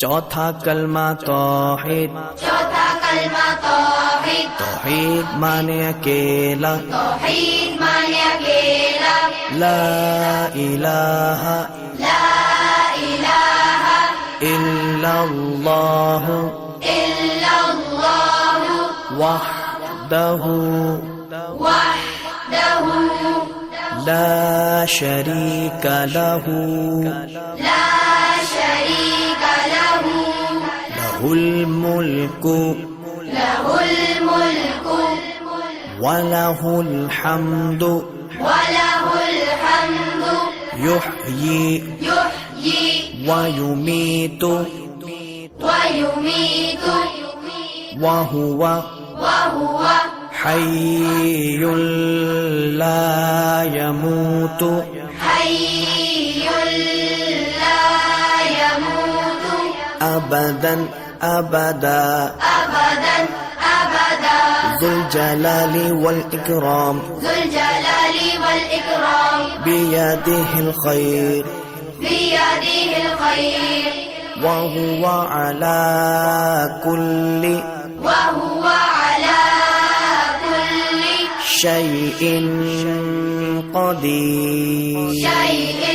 चौथा कलमा तौहीद, चौथा कलमा तौहीद, तौहीद माने अकेला, तौहीद माने अकेला, ला इलाहा ला इलाहा इल्लल्लाह इल्लल्लाह वहदहु वहदहु ला शरीका लहु ला शरीका लहु लहुल मुल्कु लहुल मुल्कु वलहुल हम्दु वलहुल हम्दु युह्यी युह्यी वयुमीतु वयुमीतु वहुवा वहुव हय्युल ला यमूतु हय्युल ला यमूतु अबदन अबदा अबदन अबदा ज़ुल जलाली वल इकराम ज़ुल जलाली वल इकराम बियदिहिल खैर बियदिहिल खैर वहुवा अला कुल्ली वहुव अला कुल्ली शैइन क़दीर। शैइन